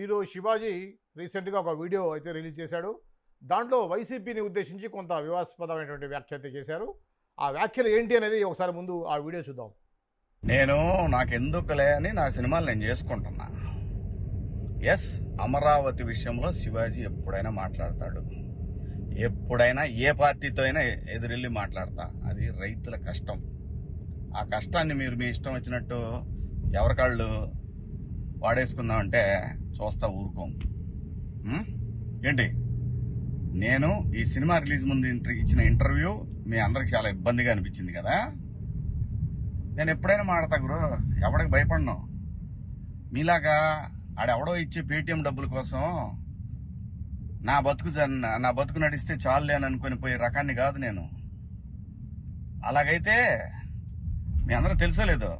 Hero Shivaji రీసెంట్గా ఒక video అయితే రిలీజ్ చేశాడు. దాంట్లో వైసీపీని ఉద్దేశించి కొంత వివాదాస్పదమైనటువంటి వ్యాఖ్య అయితే చేశారు. ఆ వ్యాఖ్యలు ఏంటి అనేది ఒకసారి ముందు ఆ వీడియో చూద్దాం. నాకెందుకులే అని నా సినిమాలు నేను చేసుకుంటున్నా. ఎస్, అమరావతి విషయంలో శివాజీ ఎప్పుడైనా మాట్లాడతాడు. ఎప్పుడైనా ఏ పార్టీతో అయినా ఎదురెళ్ళి మాట్లాడతా. అది రైతుల కష్టం. ఆ కష్టాన్ని మీరు మీ ఇష్టం వచ్చినట్టు ఎవరికాళ్ళు వాడేసుకుందామంటే చూస్తా ఊరుకోం. ఏంటి, నేను ఈ సినిమా రిలీజ్ ముందు ఇచ్చిన ఇంటర్వ్యూ మీ అందరికి చాలా ఇబ్బందిగా అనిపించింది కదా. నేను ఎప్పుడైనా మాడతా గురు, ఎవడికి భయపడను. మీలాగా ఆడెవడో ఇచ్చే పేటిఎం డబ్బుల కోసం నా బతుకు నడిస్తే చాలులే అని అనుకుని పోయే రకాన్ని కాదు నేను. అలాగైతే మీ అందరూ తెలుసోలేదో,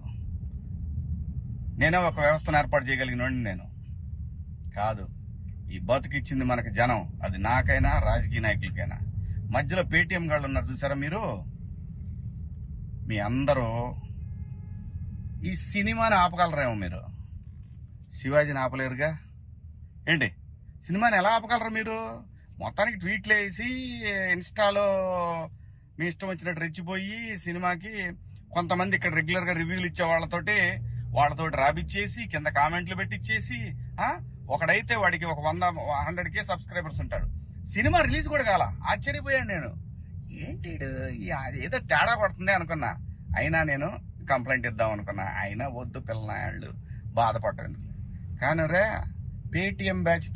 నేనే ఒక వ్యవస్థను ఏర్పాటు చేయగలిగినోడిని నేను కాదు. ఈ బతుకిచ్చింది మనకి జనం, అది నాకైనా రాజకీయ నాయకులకైనా. మధ్యలో పేటిఎం గాళ్ళు ఉన్నారు చూసారా మీరు, మీ అందరూ ఈ సినిమాని ఆపగలరేమో, మీరు శివాజీని ఆపలేరుగా. ఏంటి, సినిమాని ఎలా ఆపగలరు మీరు? మొత్తానికి ట్వీట్లు వేసి ఇన్స్టాలో మీ ఇష్టం వచ్చినట్టు రెచ్చిపోయి సినిమాకి కొంతమంది ఇక్కడ రెగ్యులర్గా రివ్యూలు ఇచ్చే వాళ్ళతోటి రాబిచ్చేసి కింద కామెంట్లు పెట్టిచ్చేసి, ఒకడైతే వాడికి ఒక 100K సబ్స్క్రైబర్స్ ఉంటాడు. సినిమా రిలీజ్ కూడా కాల. ఆశ్చర్యపోయాను నేను. ఏంటి ఏదో తేడా కొడుతుంది అనుకున్నా. అయినా నేను కంప్లైంట్ ఇద్దాం అనుకున్నా. అయినా వద్దు పిల్లనాయాళ్ళు బాధపడ్డాను. కానీ రే, పేటిఎం బ్యాచ్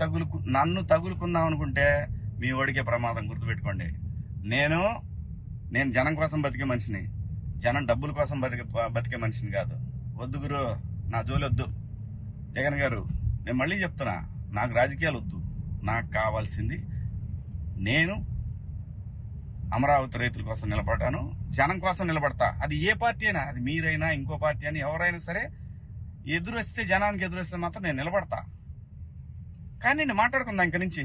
నన్ను తగులుకుందాం అనుకుంటే మీ ఓడికే ప్రమాదం. గుర్తుపెట్టుకోండి, నేను జనం కోసం బతికే మనిషిని, జనం డబ్బుల కోసం బతికే మనిషిని కాదు. వద్దు గురు, నా జోలి వద్దు. జగన్ గారు, నేను మళ్ళీ చెప్తున్నా, నాకు రాజకీయాలు వద్దు. నాకు కావాల్సింది, నేను అమరావతి రైతుల కోసం నిలబడ్డాను, జనం కోసం నిలబడతా. అది ఏ పార్టీ అయినా, అది మీరైనా ఇంకో పార్టీ అని ఎవరైనా సరే, ఎదురొస్తే జనానికి ఎదురొస్తే మాత్రం నేను నిలబడతా. కానీ నేను మాట్లాడుకుందా ఇంక నుంచి.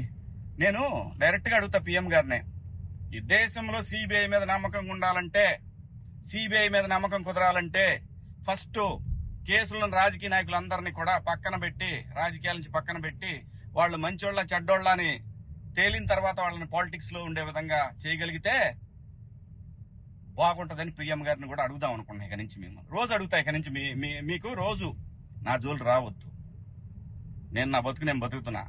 నేను డైరెక్ట్గా అడుగుతా పిఎం గారినే, ఈ దేశంలో సిబిఐ మీద నమ్మకం ఉండాలంటే, సిబిఐ మీద నమ్మకం కుదరాలంటే ఫస్ట్ కేసులను రాజకీయ నాయకులందరినీ కూడా పక్కన పెట్టి, రాజకీయాల నుంచి పక్కన పెట్టి, వాళ్ళు మంచోళ్ళ చెడ్డోళ్ళ అని తేలిన తర్వాత వాళ్ళని పాలిటిక్స్ లో ఉండే విధంగా చేయగలిగితే బాగుంటుందని పిఎం గారిని కూడా అడుగుదాం అనుకున్నా. ఇక నుంచి మేము రోజు అడుగుతా. ఇక నుంచి మీకు రోజు నా జోలు రావద్దు. నేను నా బతుకు నేను బతుకుతున్నా,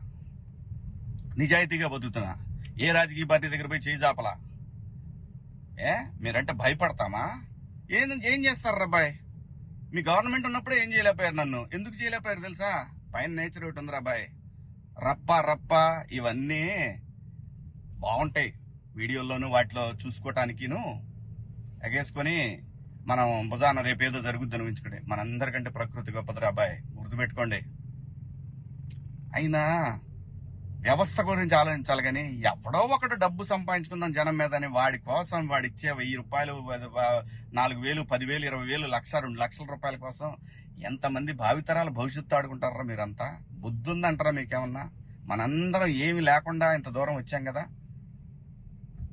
నిజాయితీగా బతుకుతున్నా. ఏ రాజకీయ పార్టీ దగ్గర పోయి చేయి జాపలా. మీరంటే భయపడతామా? ఏం చేస్తారు రాబాయ్? మీ గవర్నమెంట్ ఉన్నప్పుడే ఏం చేయలేకపోయారు. నన్ను ఎందుకు చేయలేకపోయారు తెలుసా? పైన నేచర్ ఒకటి ఉంది రాబాయ్. రప్ప ఇవన్నీ బాగుంటాయి వీడియోల్లోనూ వాటిలో చూసుకోవటానికిను ఎగేసుకొని మనం భుజాన రేపేదో జరుగుద్ది అనిపించుకోండి. మనందరికంటే ప్రకృతి గొప్పది రాబాయ్, గుర్తుపెట్టుకోండి. అయినా వ్యవస్థ గురించి ఆలోచించాలి. కానీ ఎవడో ఒకటి డబ్బు సంపాదించుకుందాం జనం మీద అని వాడి కోసం వాడిచ్చే 1000 రూపాయలు, 4000, 10,000, 20,000, 1,00,000, 2 లక్షల రూపాయల కోసం ఎంతమంది భావితరాల భవిష్యత్తు ఆడుకుంటారా మీరంతా? బుద్ధి ఉందంటారా మీకేమన్నా? మనందరం ఏమి లేకుండా ఇంత దూరం వచ్చాం కదా.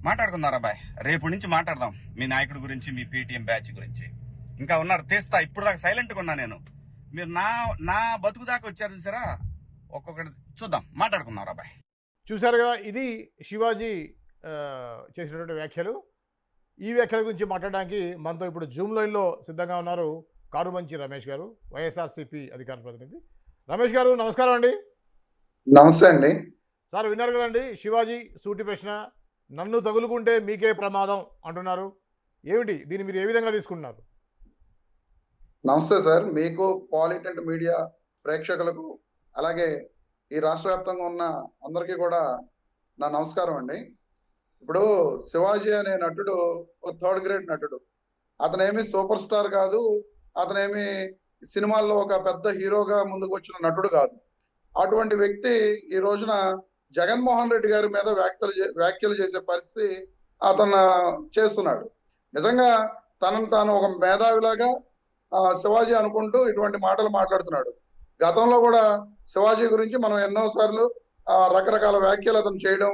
మాట్లాడుకుందారా బాయ్, రేపు నుంచి మాట్లాడదాం మీ నాయకుడి గురించి, మీ పేటిఎం బ్యాచ్ గురించి. ఇంకా ఉన్నారు తీస్తా. ఇప్పుడు దాకా సైలెంట్గా ఉన్నా నేను. మీరు నా బతుకు దాకా వచ్చారు చూసారా. ఒక్కొక్కటి చూద్దాం, మాట్లాడుకున్నారా బాయ్. చూశారు కదా, ఇది శివాజీ చేసినటువంటి వ్యాఖ్యలు. ఈ వ్యాఖ్యల గురించి మాట్లాడడానికి మనతో ఇప్పుడు జూమ్ లైన్లో సిద్ధంగా ఉన్నారు కారుమంచి రమేష్ గారు, వైఎస్ఆర్సీపీ అధికార ప్రతినిధి. రమేష్ గారు నమస్కారం అండి. నమస్తే అండి. సార్, విన్నారు కదండి శివాజీ సూటి ప్రశ్న. నన్ను తగులుకుంటే మీకే ప్రమాదం అంటున్నారు. ఏమిటి, దీన్ని మీరు ఏ విధంగా తీసుకుంటున్నారు? నమస్తే సార్, మీకు పాలిటెంట్ మీడియా ప్రేక్షకులకు, అలాగే ఈ రాష్ట్ర వ్యాప్తంగా ఉన్న అందరికీ కూడా నా నమస్కారం అండి. ఇప్పుడు శివాజీ అనే నటుడు ఒక 3rd గ్రేడ్ నటుడు. అతనేమి సూపర్ స్టార్ కాదు, అతనేమి సినిమాల్లో ఒక పెద్ద హీరోగా ముందుకు వచ్చిన నటుడు కాదు. అటువంటి వ్యక్తి ఈ రోజున జగన్మోహన్ రెడ్డి గారి మీద వ్యాఖ్యలు చేసే పరిస్థితి అతను చేస్తున్నాడు. నిజంగా తనను తాను ఒక మేధావిలాగా శివాజీ అనుకుంటూ ఇటువంటి మాటలు మాట్లాడుతున్నాడు. గతంలో కూడా శివాజీ గురించి మనం ఎన్నోసార్లు రకరకాల వ్యాఖ్యలు అతను చేయడం,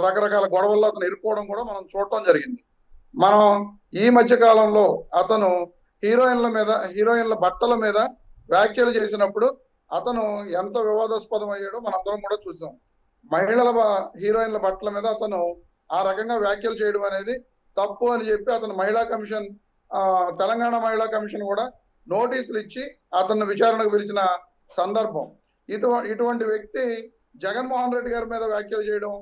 రకరకాల గొడవల్లో అతను ఇరుక్కోవడం కూడా మనం చూడటం జరిగింది. మనం ఈ మధ్య కాలంలో అతను హీరోయిన్ల బట్టల మీద వ్యాఖ్యలు చేసినప్పుడు అతను ఎంత వివాదాస్పదం అయ్యాడో మనందరం కూడా చూసాం. హీరోయిన్ల బట్టల మీద అతను ఆ రకంగా వ్యాఖ్యలు చేయడం అనేది తప్పు అని చెప్పి అతను మహిళా కమిషన్ తెలంగాణ మహిళా కమిషన్ కూడా నోటీసులు ఇచ్చి అతన్ని విచారణకు పిలిచిన సందర్భం. ఇటువంటి వ్యక్తి జగన్మోహన్ రెడ్డి గారి మీద వ్యాఖ్యలు చేయడం,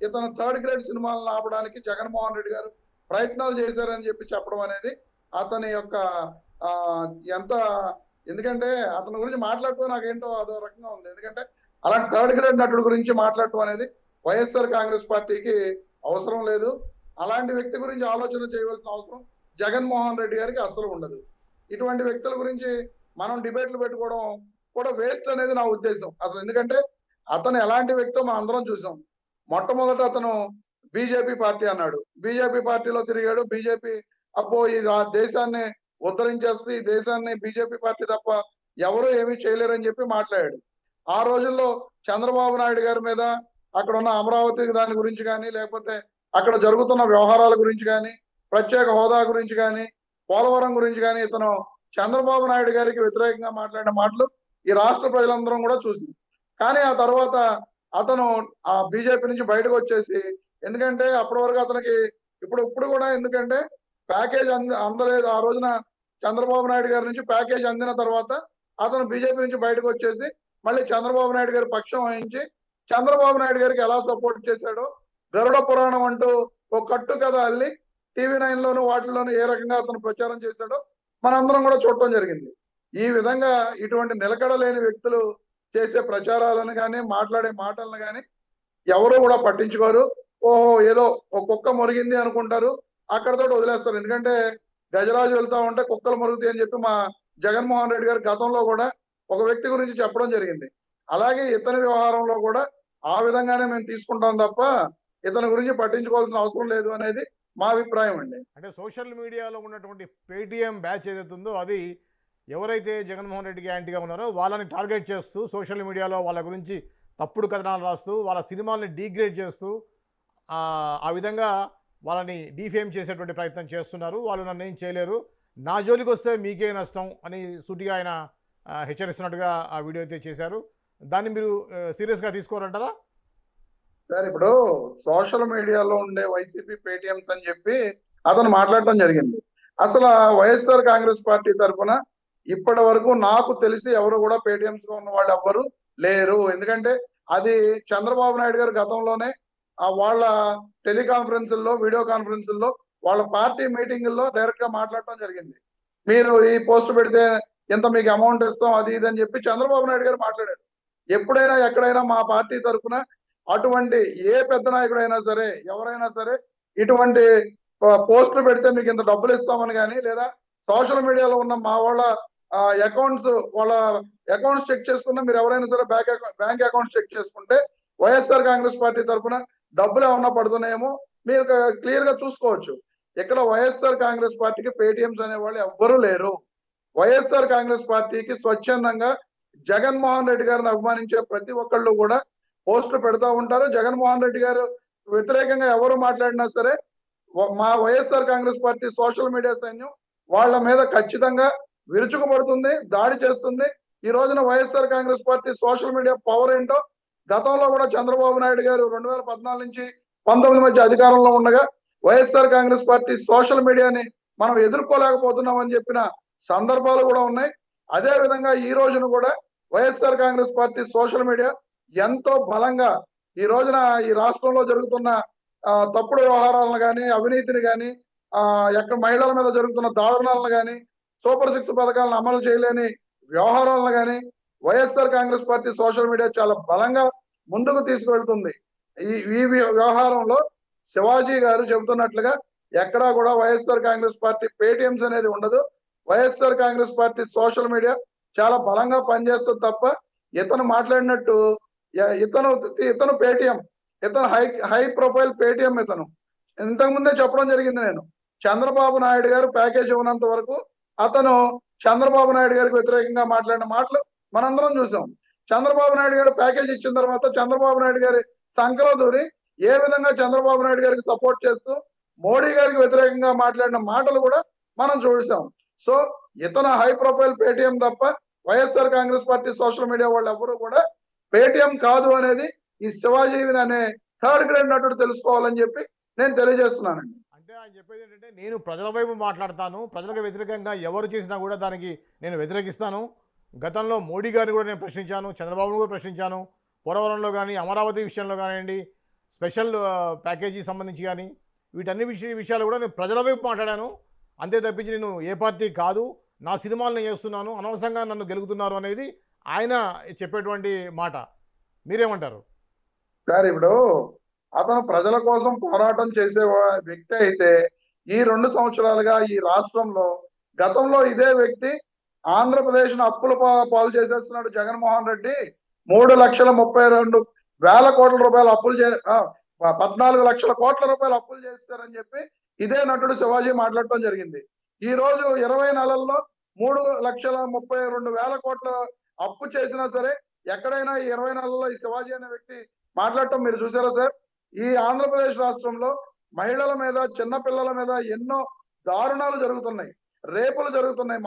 ఇతను థర్డ్ గ్రేడ్ సినిమాలను ఆపడానికి జగన్మోహన్ రెడ్డి గారు ప్రయత్నాలు చేశారని చెప్పి చెప్పడం అనేది అతని యొక్క ఎంత, ఎందుకంటే అతని గురించి మాట్లాడుతూ నాకేంటో అదో రకంగా ఉంది. ఎందుకంటే అలాంటి థర్డ్ గ్రేడ్ నటుడు గురించి మాట్లాడటం అనేది వైఎస్ఆర్ కాంగ్రెస్ పార్టీకి అవసరం లేదు. అలాంటి వ్యక్తి గురించి ఆలోచన చేయవలసిన అవసరం జగన్మోహన్ రెడ్డి గారికి అసలు ఉండదు. ఇటువంటి వ్యక్తుల గురించి మనం డిబేట్లు పెట్టుకోవడం కూడా వేస్ట్ అనేది నా ఉద్దేశం అసలు. ఎందుకంటే అతను ఎలాంటి వ్యక్తో మనం అందరం చూసాం. మొట్టమొదట అతను బీజేపీ పార్టీ అన్నాడు, బీజేపీ పార్టీలో తిరిగాడు. బీజేపీ అబ్బో ఈ దేశాన్ని ఉద్ధరించేస్తే ఈ దేశాన్ని బీజేపీ పార్టీ తప్ప ఎవరు ఏమీ చేయలేరని చెప్పి మాట్లాడాడు. ఆ రోజుల్లో చంద్రబాబు నాయుడు గారి మీద, అక్కడ ఉన్న అమరావతి దాని గురించి కానీ, లేకపోతే అక్కడ జరుగుతున్న వ్యవహారాల గురించి కానీ, ప్రత్యేక హోదా గురించి కానీ, పోలవరం గురించి కానీ ఇతను చంద్రబాబు నాయుడు గారికి వ్యతిరేకంగా మాట్లాడిన మాటలు ఈ రాష్ట్ర ప్రజలందరం కూడా చూసింది. కానీ ఆ తర్వాత అతను ఆ బీజేపీ నుంచి బయటకు వచ్చేసి, ఎందుకంటే అప్పటి వరకు అతనికి ఇప్పుడు కూడా ఎందుకంటే ప్యాకేజ్ అందలేదు. ఆ రోజున చంద్రబాబు నాయుడు గారి నుంచి ప్యాకేజ్ అందిన తర్వాత అతను బీజేపీ నుంచి బయటకు వచ్చేసి మళ్ళీ చంద్రబాబు నాయుడు గారి పక్షం వహించి చంద్రబాబు నాయుడు గారికి ఎలా సపోర్ట్ చేశాడో, గరుడ పురాణం అంటూ ఒక కట్టు కథ అల్లి TV9 లోను వాటిల్లోనూ ఏ రకంగా అతను ప్రచారం చేశాడో మనందరం కూడా చూడటం జరిగింది. ఈ విధంగా ఇటువంటి నిలకడలేని వ్యక్తులు చేసే ప్రచారాలను కానీ, మాట్లాడే మాటలను కానీ ఎవరు కూడా పట్టించుకోరు. ఓహో ఏదో ఒక కుక్క మురిగింది అనుకుంటారు, అక్కడతో వదిలేస్తారు. ఎందుకంటే గజరాజు వెళ్తా ఉంటే కుక్కలు మురుగుతాయి అని చెప్పి మా జగన్మోహన్ రెడ్డి గారు గతంలో కూడా ఒక వ్యక్తి గురించి చెప్పడం జరిగింది. అలాగే ఇతని వ్యవహారంలో కూడా ఆ విధంగానే మేము తీసుకుంటాం తప్ప ఇతని గురించి పట్టించుకోవాల్సిన అవసరం లేదు అనేది మా అభిప్రాయం అండి. అంటే సోషల్ మీడియాలో ఉన్నటువంటి పేటీఎం బ్యాచ్ ఏదైతే ఉందో అది ఎవరైతే జగన్మోహన్ రెడ్డికి యాంటీగా ఉన్నారో వాళ్ళని టార్గెట్ చేస్తూ సోషల్ మీడియాలో వాళ్ళ గురించి తప్పుడు కథనాలు రాస్తూ వాళ్ళ సినిమాల్ని డీగ్రేడ్ చేస్తూ ఆ విధంగా వాళ్ళని డీఫేమ్ చేసేటువంటి ప్రయత్నం చేస్తున్నారు. వాళ్ళు నన్ను ఏం చేయలేరు, నా జోలికి వస్తే మీకే నష్టం అని సూటిగా ఆయన హెచ్చరిస్తున్నట్టుగా ఆ వీడియో అయితే చేశారు. దాన్ని మీరు సీరియస్గా తీసుకోరంటారా? సార్ ఇప్పుడు సోషల్ మీడియాలో ఉండే వైసీపీ పేటిఎంస్ అని చెప్పి అతను మాట్లాడటం జరిగింది. అసలు వైఎస్ఆర్ కాంగ్రెస్ పార్టీ తరఫున ఇప్పటి వరకు నాకు తెలిసి ఎవరు కూడా పేటిఎంస్ గా ఉన్న వాళ్ళు ఎవ్వరు లేరు. ఎందుకంటే అది చంద్రబాబు నాయుడు గారు గతంలోనే వాళ్ళ టెలికాన్ఫరెన్సుల్లో, వీడియో కాన్ఫరెన్సుల్లో, వాళ్ళ పార్టీ మీటింగుల్లో డైరెక్ట్ గా మాట్లాడటం జరిగింది. మీరు ఈ పోస్ట్ పెడితే ఎంత మీకు అమౌంట్ ఇస్తాం అది ఇది అని చెప్పి చంద్రబాబు నాయుడు గారు మాట్లాడారు. ఎప్పుడైనా ఎక్కడైనా మా పార్టీ తరఫున అటువంటి ఏ పెద్ద నాయకుడైనా సరే, ఎవరైనా సరే ఇటువంటి పోస్టులు పెడితే మీకు ఇంత డబ్బులు ఇస్తామని కానీ, లేదా సోషల్ మీడియాలో ఉన్న మా వాళ్ళ వాళ్ళ అకౌంట్స్ చెక్ చేసుకున్నా, మీరు ఎవరైనా సరే బ్యాంక్ అకౌంట్స్ చెక్ చేసుకుంటే వైఎస్ఆర్ కాంగ్రెస్ పార్టీ తరఫున డబ్బులు ఏమన్నా పడుతున్నాయేమో మీరు క్లియర్ గా చూసుకోవచ్చు. ఇక్కడ వైఎస్ఆర్ కాంగ్రెస్ పార్టీకి పేటిఎంస్ అనే వాళ్ళు ఎవ్వరూ లేరు. వైఎస్ఆర్ కాంగ్రెస్ పార్టీకి స్వచ్ఛందంగా జగన్మోహన్ రెడ్డి గారిని అభిమానించే ప్రతి ఒక్కళ్ళు కూడా పోస్టులు పెడతా ఉంటారు. జగన్మోహన్ రెడ్డి గారు వ్యతిరేకంగా ఎవరు మాట్లాడినా సరే మా YSR Congress party social media సైన్యం వాళ్ళ మీద ఖచ్చితంగా విరుచుకుపడుతుంది, దాడి చేస్తుంది. ఈ రోజున YSR Congress party social media power ఏంటో గతంలో కూడా చంద్రబాబు నాయుడు గారు 2014 నుంచి 19 మధ్య అధికారంలో ఉండగా వైఎస్ఆర్ కాంగ్రెస్ పార్టీ సోషల్ మీడియాని మనం ఎదుర్కోలేకపోతున్నామని చెప్పిన సందర్భాలు కూడా ఉన్నాయి. అదే విధంగా ఈ రోజున కూడా YSR Congress party social media ఎంతో బలంగా ఈ రోజున ఈ రాష్ట్రంలో జరుగుతున్న తప్పుడు వ్యవహారాలను కానీ, అవినీతిని కానీ, ఎక్కడ మహిళల మీద జరుగుతున్న దారుణాలను కానీ, సూపర్ 6 పథకాలను అమలు చేయలేని వ్యవహారాలను కానీ YSR Congress party social media చాలా బలంగా ముందుకు తీసుకువెళ్తుంది. ఈ వ్యవహారంలో శివాజీ గారు చెబుతున్నట్లుగా ఎక్కడా కూడా వైఎస్ఆర్ కాంగ్రెస్ పార్టీ పేటిఎంస్ అనేది ఉండదు. YSR Congress party social media చాలా బలంగా పనిచేస్తుంది తప్ప ఇతను మాట్లాడినట్టు ఇతను పేటిఎం, ఇతను హై ప్రొఫైల్ పేటిఎం. ఇతను ఇంతకుముందే చెప్పడం జరిగింది, నేను చంద్రబాబు నాయుడు గారు ప్యాకేజ్ ఇవ్వనంత వరకు అతను చంద్రబాబు నాయుడు గారికి వ్యతిరేకంగా మాట్లాడిన మాటలు మనందరం చూసాం. చంద్రబాబు నాయుడు గారు ప్యాకేజ్ ఇచ్చిన తర్వాత చంద్రబాబు నాయుడు గారి సంకలో దూరి ఏ విధంగా చంద్రబాబు నాయుడు గారికి సపోర్ట్ చేస్తూ మోడీ గారికి వ్యతిరేకంగా మాట్లాడిన మాటలు కూడా మనం చూసాం. సో ఇతను హై ప్రొఫైల్ పేటిఎం తప్ప YSR Congress party social media వాళ్ళు ఎవరు కూడా పేటిఎం కాదు అనేది ఈ శివాజీ అనే థర్డ్ గ్రేడ్ నటుడు తెలుసుకోవాలని చెప్పి నేను తెలియజేస్తున్నానండి. అంటే ఆయన చెప్పేది ఏంటంటే, నేను ప్రజల వైపు మాట్లాడతాను, ప్రజలకు వ్యతిరేకంగా ఎవరు చేసినా కూడా దానికి నేను వ్యతిరేకిస్తాను. గతంలో మోడీ గారిని కూడా నేను ప్రశ్నించాను, చంద్రబాబును కూడా ప్రశ్నించాను. పోలవరంలో కానీ, అమరావతి విషయంలో కానివ్వండి, స్పెషల్ ప్యాకేజీ సంబంధించి కానీ, వీటన్ని విషయాలు కూడా నేను ప్రజల వైపు మాట్లాడాను. అంతే తప్పించి నేను ఏ పార్టీ కాదు, నా సినిమాలు నేను చేస్తున్నాను, అనవసరంగా నన్ను గెలుగుతున్నారు అనేది ఆయన చెప్పేటువంటి మాట. మీరేమంటారు? సార్ ఇప్పుడు అతను ప్రజల కోసం పోరాటం చేసే వ్యక్తి అయితే ఈ 2 సంవత్సరాలుగా ఈ రాష్ట్రంలో గతంలో ఇదే వ్యక్తి ఆంధ్రప్రదేశ్ అప్పుల పాలు చేసేస్తున్నాడు. జగన్మోహన్ రెడ్డి 3,32,000 కోట్ల రూపాయలు అప్పులు 14 లక్షల కోట్ల రూపాయలు అప్పులు చేస్తారని చెప్పి ఇదే నటుడు శివాజీ మాట్లాడటం జరిగింది. ఈ రోజు 20 నెలల్లో 3,32,000 కోట్ల అప్పు చేసినా సరే ఎక్కడైనా ఈ 20 నెలల్లో ఈ శివాజీ అనే వ్యక్తి మాట్లాడటం మీరు చూసారా సార్? ఈ ఆంధ్రప్రదేశ్ రాష్ట్రంలో మహిళల మీద, చిన్న పిల్లల మీద ఎన్నో దారుణాలు జరుగుతున్నాయి, రేపులు జరుగుతున్నాయి,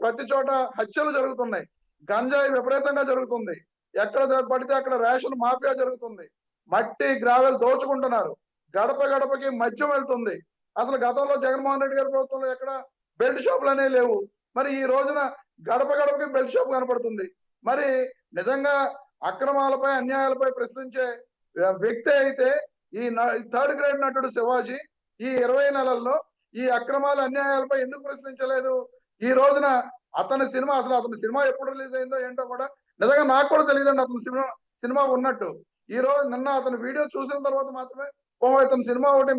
ప్రతి చోట హత్యలు జరుగుతున్నాయి, గంజాయి విపరీతంగా జరుగుతుంది, ఎక్కడ పడితే అక్కడ రేషన్ మాఫియా జరుగుతుంది, మట్టి గ్రావెల్ దోచుకుంటున్నారు, గడప గడపకి మద్యం వెళ్తుంది. అసలు గతంలో జగన్మోహన్ రెడ్డి గారి ప్రభుత్వంలో ఎక్కడ బెల్ట్ షాపులు అనేవి లేవు. మరి ఈ రోజున గడప గడపకి బెల్ట్ షాప్ కనపడుతుంది. మరి నిజంగా అక్రమాలపై, అన్యాయాలపై ప్రశ్నించే వ్యక్తి అయితే ఈ థర్డ్ గ్రేడ్ నటుడు శివాజీ ఈ 20 నెలల్లో ఈ అక్రమాల, అన్యాయాలపై ఎందుకు ప్రశ్నించలేదు? ఈ రోజున అతని సినిమా ఎప్పుడు రిలీజ్ అయిందో ఏంటో కూడా నిజంగా నాకు కూడా తెలియదండి అతని సినిమా ఉన్నట్టు. ఈ రోజు నిన్న అతని వీడియో చూసిన తర్వాత మాత్రమే ఇతని సినిమా ఒకటి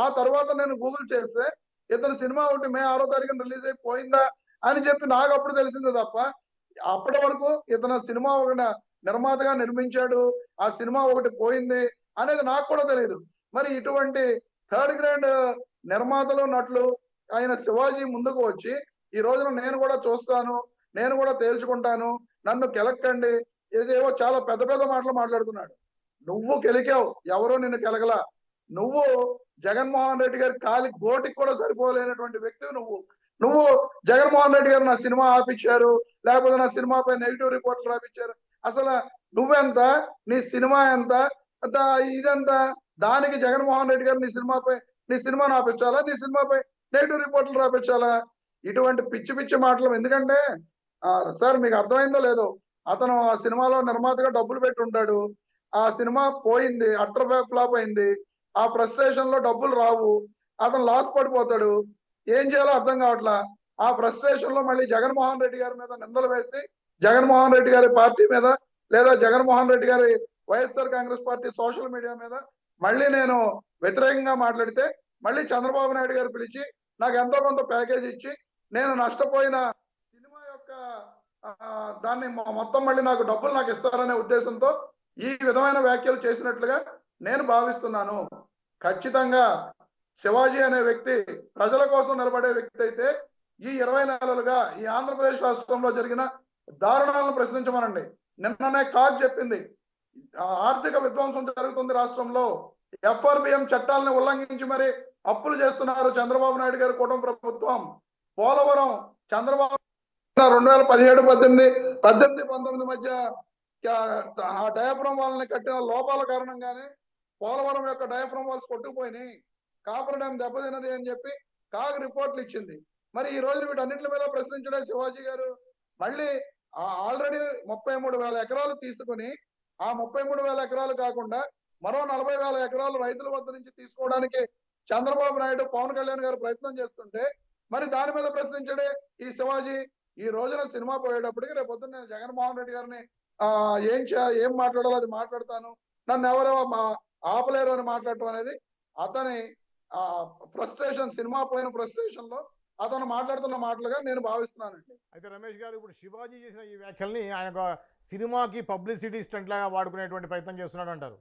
ఆ తర్వాత నేను గూగుల్ చేస్తే ఇతని సినిమా ఒకటి మే 6వ తారీఖున రిలీజ్ అయిపోయిందా అని చెప్పి నాకు అప్పుడు తెలిసింది తప్ప అప్పటి వరకు ఇతను సినిమా ఒకటి నిర్మాతగా నిర్మించాడు, ఆ సినిమా ఒకటి పోయింది అనేది నాకు కూడా తెలియదు. మరి ఇటువంటి థర్డ్ గ్రేడ్ నిర్మాతలు, నటులు ఆయన శివాజీ ముందుకు వచ్చి ఈ రోజున నేను కూడా చూస్తాను, నేను కూడా తేల్చుకుంటాను, నన్ను కెలక్కండి, ఏదేవో చాలా పెద్ద పెద్ద మాటలు మాట్లాడుతున్నాడు. నువ్వు కెలికావు, ఎవరో నిన్ను కెలగలా. నువ్వు జగన్మోహన్ రెడ్డి గారి కాలి గోటికి కూడా సరిపోలేనటువంటి వ్యక్తివి నువ్వు జగన్మోహన్ రెడ్డి గారు నా సినిమా ఆపిచ్చారు, లేకపోతే నా సినిమాపై నెగిటివ్ రిపోర్ట్లు రాపిచ్చారు. అసలు నువ్వెంత, నీ సినిమా ఎంత, ఇదెంత? దానికి జగన్మోహన్ రెడ్డి గారు నీ సినిమాను ఆపించాలా, నీ సినిమాపై నెగిటివ్ రిపోర్ట్లు రాపించాలా? ఇటువంటి పిచ్చి పిచ్చి మాటలు. ఎందుకంటే సార్ మీకు అర్థమైందో లేదో, అతను ఆ సినిమాలో నిర్మాతగా డబ్బులు పెట్టి ఉంటాడు, ఆ సినిమా పోయింది, అట్టర్ ఫ్లాప్ అయింది, ఆ ఫ్రస్ట్రేషన్ లో డబ్బులు రావు, అతను లాక్ పడిపోతాడు, ఏం చేయాలో అర్థం కావట్లా. ఆ ఫ్రస్ట్రేషన్ లో మళ్ళీ జగన్మోహన్ రెడ్డి గారి మీద నిందలు వేసి జగన్మోహన్ రెడ్డి గారి పార్టీ మీద, లేదా జగన్మోహన్ రెడ్డి గారి YSR Congress party social media మీద మళ్ళీ నేను వ్యతిరేకంగా మాట్లాడితే మళ్ళీ చంద్రబాబు నాయుడు గారు పిలిచి నాకు ఎంతో కొంత ప్యాకేజ్ ఇచ్చి నేను నష్టపోయిన సినిమా యొక్క దాన్ని మొత్తం మళ్ళీ నాకు డబ్బులు నాకు ఇస్తారనే ఉద్దేశంతో ఈ విధమైన వ్యాఖ్యలు చేసినట్లుగా నేను భావిస్తున్నాను. ఖచ్చితంగా శివాజీ అనే వ్యక్తి ప్రజల కోసం నిలబడే వ్యక్తి అయితే ఈ 20 నెలలుగా ఈ ఆంధ్రప్రదేశ్ రాష్ట్రంలో జరిగిన దారుణాలను ప్రశ్నించమనండి. నిన్ననే కాగ్ చెప్పింది, ఆర్థిక విధ్వంసం జరుగుతుంది రాష్ట్రంలో, ఎఫ్ఆర్బిఎం చట్టాలను ఉల్లంఘించి మరి అప్పులు చేస్తున్నారు చంద్రబాబు నాయుడు గారి కుటుంబ ప్రభుత్వం. పోలవరం చంద్రబాబు 2017-18-19 మధ్య ఆ డయాఫ్రమ్ వాళ్ళని కట్టిన లోపాల కారణంగానే పోలవరం యొక్క డయాఫ్రమ్ వాల్స్ కొట్టుకుపోయినాయి, కాపర్ డ్యాం దెబ్బతిన్నది అని చెప్పి కాగ్ రిపోర్ట్లు ఇచ్చింది. మరి ఈ రోజు వీటన్నిటి మీద ప్రశ్నించడే శివాజీ గారు మళ్ళీ ఆల్రెడీ 33,000 ఎకరాలు తీసుకుని ఆ 33,000 ఎకరాలు కాకుండా మరో 40,000 ఎకరాలు రైతుల వద్ద నుంచి తీసుకోవడానికి చంద్రబాబు నాయుడు, పవన్ కళ్యాణ్ గారు ప్రయత్నం చేస్తుంటే మరి దాని మీద ప్రశ్నించడే ఈ శివాజీ. ఈ రోజున సినిమా పోయేటప్పటికి రేపు పొద్దున్న నేను జగన్మోహన్ రెడ్డి గారిని ఏం మాట్లాడాలో అది మాట్లాడతాను, నన్ను ఎవరో ఆపలేరు అని మాట్లాడటం అనేది అతని ఫ్రస్ట్రేషన్, సినిమా పోయిన ఫ్రస్ట్రేషన్ లో అతను మాట్లాడుతున్న మాటలుగా నేను భావిస్తున్నానండి. అయితే రమేష్ గారు, ఇప్పుడు శివాజీ చేసిన ఈ వ్యాఖ్యల్ని ఆయన సినిమాకి పబ్లిసిటీ స్టంట్ లాగా వాడుకునేటువంటి ప్రయత్నం చేస్తున్నాడు అంటారు?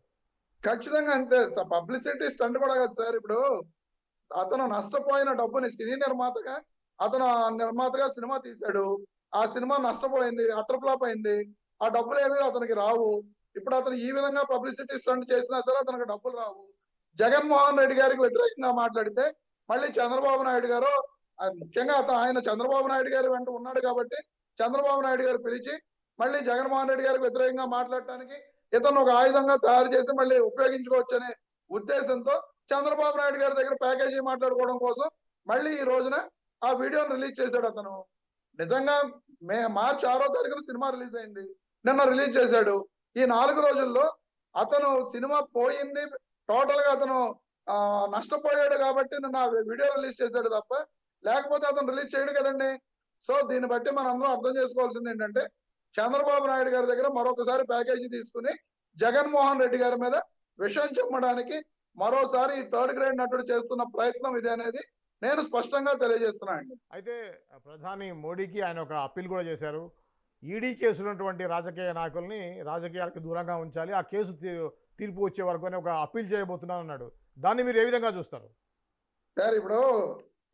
ఖచ్చితంగా అంతే. పబ్లిసిటీ స్టంట్ కూడా కాదు సార్. ఇప్పుడు అతను నష్టపోయిన డబ్బుని సినీ నిర్మాతగా సినిమా తీశాడు, ఆ సినిమా నష్టపోయింది, అటర్ ఫ్లాప్ అయింది, ఆ డబ్బులు ఏమీ అతనికి రావు. ఇప్పుడు అతను ఈ విధంగా పబ్లిసిటీ స్టంట్ చేసినా సరే అతనికి డబ్బులు రావు. జగన్మోహన్ రెడ్డి గారికి వ్యతిరేకంగా మాట్లాడితే మళ్ళీ చంద్రబాబు నాయుడు గారు, ముఖ్యంగా ఆయన చంద్రబాబు నాయుడు గారి వెంట ఉన్నాడు కాబట్టి చంద్రబాబు నాయుడు గారు పిలిచి మళ్ళీ జగన్మోహన్ రెడ్డి గారికి వ్యతిరేకంగా మాట్లాడటానికి ఇతను ఒక ఆయుధంగా తయారు చేసి మళ్ళీ ఉపయోగించుకోవచ్చు అనే ఉద్దేశంతో చంద్రబాబు నాయుడు గారి దగ్గర ప్యాకేజీ మాట్లాడుకోవడం కోసం మళ్ళీ ఈ రోజున ఆ వీడియోని రిలీజ్ చేశాడు అతను. నిజంగా మార్చి 6వ తారీఖున సినిమా రిలీజ్ అయింది, నిన్న రిలీజ్ చేశాడు. ఈ 4 రోజుల్లో అతను సినిమా పోయింది, టోటల్ గా అతను నష్టపోయాడు కాబట్టి నిన్న వీడియో రిలీజ్ చేశాడు తప్ప లేకపోతే అతను రిలీజ్ చేయడు కదండి. సో దీన్ని బట్టి మనం అందరం అర్థం చేసుకోవాల్సింది ఏంటంటే చంద్రబాబు నాయుడు గారి దగ్గర మరొకసారి ప్యాకేజీ తీసుకుని జగన్మోహన్ రెడ్డి గారి మీద విషయం చెప్పడానికి మరోసారి ఈ 3rd గ్రేడ్ నటుడు చేస్తున్న ప్రయత్నం ఇది అనేది నేను స్పష్టంగా తెలియజేస్తున్నా అండి. అయితే ప్రధాని మోడీకి ఆయన ఒక అప్పీల్ కూడా చేశారు. ఈడీ కేసులు ఉన్నటువంటి రాజకీయ నాయకుల్ని రాజకీయాలకు దూరంగా ఉంచాలి, ఆ కేసు తీర్పు వచ్చే వరకు అని ఒక అప్పీల్ చేయబోతున్నాను అన్నాడు. దాన్ని మీరు ఏ విధంగా చూస్తారు? సార్ ఇప్పుడు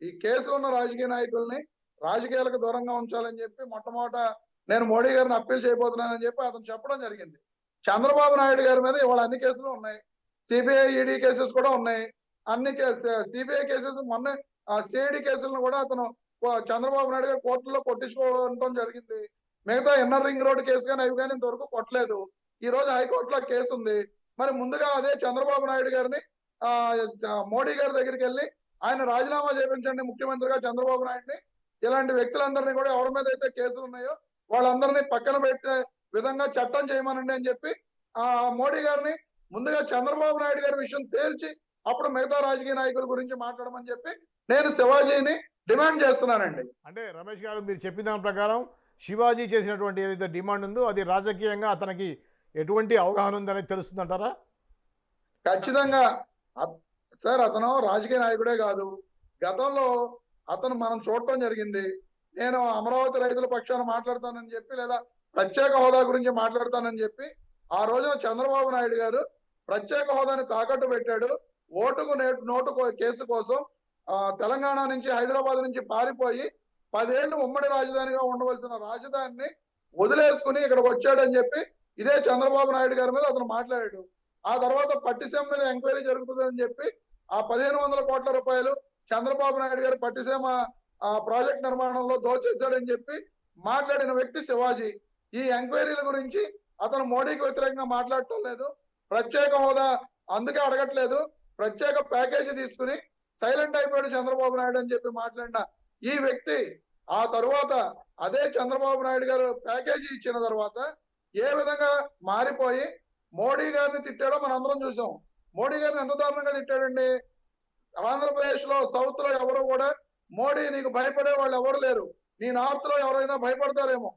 ఈ కేసులో ఉన్న రాజకీయ నాయకుల్ని రాజకీయాలకు దూరంగా ఉంచాలని చెప్పి మొట్టమొదట నేను మోడీ గారిని అప్పీల్ చేయబోతున్నానని చెప్పి అతను చెప్పడం జరిగింది. చంద్రబాబు నాయుడు గారి మీద ఇవాళ అన్ని కేసులు ఉన్నాయి, సిబిఐ ఈడీ కేసెస్ కూడా ఉన్నాయి. అన్ని సిబిఐ కేసెస్ మొన్న సిఐడి కేసులను కూడా అతను చంద్రబాబు నాయుడు గారు కోర్టులో కొట్టించుకోవడం జరిగింది. మిగతా ఇన్నర్ రింగ్ రోడ్ కేసు కానీ అవి కానీ ఇంతవరకు కొట్టలేదు. ఈ రోజు హైకోర్టులో కేసు ఉంది. మరి ముందుగా అదే చంద్రబాబు నాయుడు గారిని మోడీ గారి దగ్గరికి వెళ్ళి ఆయన రాజీనామా చేయించండి ముఖ్యమంత్రిగా చంద్రబాబు నాయుడిని, ఇలాంటి వ్యక్తులందరినీ కూడా ఎవరి మీద అయితే కేసులు ఉన్నాయో వాళ్ళందరినీ పక్కన పెట్టే విధంగా చట్టం చేయమనండి అని చెప్పి మోడీ గారిని ముందుగా చంద్రబాబు నాయుడు గారి విషయం తేల్చి అప్పుడు మిగతా రాజకీయ నాయకుల గురించి మాట్లాడమని చెప్పి నేను శివాజీని డిమాండ్ చేస్తున్నానండి. అంటే రమేష్ గారు మీరు చెప్పిన దాని ప్రకారం శివాజీ చేసినటువంటి ఏదైతే డిమాండ్ ఉందో అది రాజకీయంగా అతనికి ఎటువంటి అవగాహన ఉందనేది తెలుస్తుందంటారా? ఖచ్చితంగా సార్, అతను రాజకీయ నాయకుడే కాదు, గతంలో అతను మనం చూడటం జరిగింది. నేను అమరావతి రైతుల పక్షాన మాట్లాడతానని చెప్పి లేదా ప్రత్యేక హోదా గురించి మాట్లాడతానని చెప్పి ఆ రోజున చంద్రబాబు నాయుడు గారు ప్రత్యేక హోదాని తాకట్టు పెట్టాడు. ఓటుకు నోటు కేసు కోసం తెలంగాణ నుంచి హైదరాబాద్ నుంచి పారిపోయి 10 ఏళ్లు ఉమ్మడి రాజధానిగా ఉండవలసిన రాజధానిని వదిలేసుకుని ఇక్కడికి వచ్చాడని చెప్పి ఇదే చంద్రబాబు నాయుడు గారి మీద అతను మాట్లాడాడు. ఆ తర్వాత పట్టిసీమ మీద ఎంక్వైరీ జరుగుతుందని చెప్పి ఆ 1500 కోట్ల రూపాయలు చంద్రబాబు నాయుడు గారు పట్టిసీమ ప్రాజెక్ట్ నిర్మాణంలో దోచేశాడని చెప్పి మాట్లాడిన వ్యక్తి శివాజీ. ఈ ఎంక్వైరీల గురించి అతను మోడీకి వ్యతిరేకంగా మాట్లాడటం లేదు, ప్రత్యేక హోదా అందుకే అడగట్లేదు, ప్రత్యేక ప్యాకేజీ తీసుకుని సైలెంట్ అయిపోయాడు చంద్రబాబు నాయుడు అని చెప్పి మాట్లాడిన ఈ వ్యక్తి ఆ తరువాత అదే చంద్రబాబు నాయుడు గారు ప్యాకేజీ ఇచ్చిన తర్వాత ఏ విధంగా మారిపోయి మోడీ గారిని తిట్టాడో మనం అందరం చూసాం. మోడీ గారిని ఎంత దారుణంగా తిట్టాడండి. ఆంధ్రప్రదేశ్ లో సౌత్ లో ఎవరు కూడా మోడీ నీకు భయపడే వాళ్ళు ఎవరు లేరు, నీ నార్త్ లో ఎవరైనా భయపడతారేమో,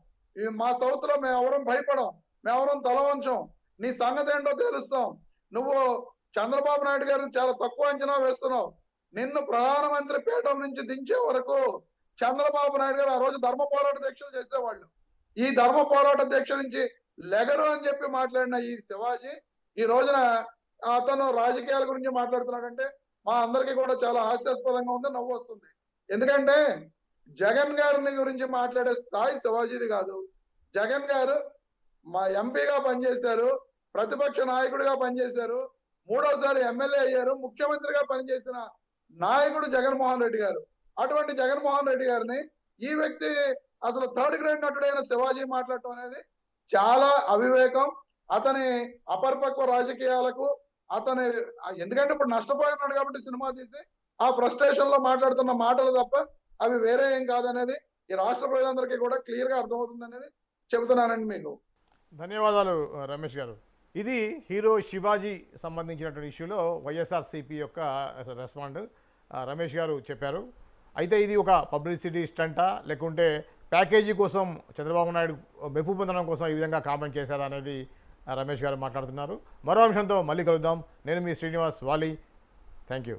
మా సౌత్ లో మేము ఎవరం భయపడం, మేమెవరం తల వంచం, నీ సంగతి ఏంటో తెలుస్తాం, నువ్వు చంద్రబాబు నాయుడు గారిని చాలా తక్కువ అంచనా వేస్తున్నావు, నిన్ను ప్రధానమంత్రి పీఠం నుంచి దించే వరకు చంద్రబాబు నాయుడు గారు ఆ రోజు ధర్మ పోరాట దీక్షలు చేసేవాళ్ళు. ఈ ధర్మ పోరాట దీక్ష నుంచి లెగరు అని చెప్పి మాట్లాడిన ఈ శివాజీ ఈ రోజున అతను రాజకీయాల గురించి మాట్లాడుతున్నాడంటే మా అందరికీ కూడా చాలా హాస్యాస్పదంగా ఉంది, నవ్వు వస్తుంది. ఎందుకంటే జగన్ గారిని గురించి మాట్లాడే స్థాయి శివాజీది కాదు. జగన్ గారు మా ఎంపీగా పనిచేశారు, ప్రతిపక్ష నాయకుడిగా పనిచేశారు, 3వసారి ఎమ్మెల్యే అయ్యారు, ముఖ్యమంత్రిగా పనిచేసిన నాయకుడు జగన్మోహన్ రెడ్డి గారు. అటువంటి జగన్మోహన్ రెడ్డి గారిని ఈ వ్యక్తి అసలు 3rd గ్రేడ్ నటుడైన శివాజీ మాట్లాడటం అనేది చాలా అవివేకం. అతని అపరిపక్వ రాజకీయాలకు అతని ఎందుకంటే ఇప్పుడు నష్టపోతున్నాడు కాబట్టి సినిమా తీసి ఆ ఫ్రస్ట్రేషన్ లో మాట్లాడుతున్న మాటలు తప్ప అవి వేరే ఏం కాదనేది ఈ రాష్ట్ర ప్రజలందరికీ కూడా క్లియర్ గా అర్థమవుతుంది అనేది చెబుతున్నానండి మీకు. ధన్యవాదాలు రమేష్ గారు. ఇది హీరో శివాజీ సంబంధించినటువంటి ఇష్యూలో వైఎస్ఆర్సీపీ యొక్క రెస్పాండ్ రమేష్ గారు చెప్పారు. అయితే ఇది ఒక పబ్లిసిటీ స్టంటా లేకుంటే ప్యాకేజీ కోసం చంద్రబాబు నాయుడు మెప్పు పొందడం కోసం ఈ విధంగా కామెంట్ చేశారా అనేది రమేష్ గారు మాట్లాడుతున్నారు. మరో అంశంతో మళ్ళీ కలుద్దాం. నేను మీ శ్రీనివాస్ వాలి. Thank you.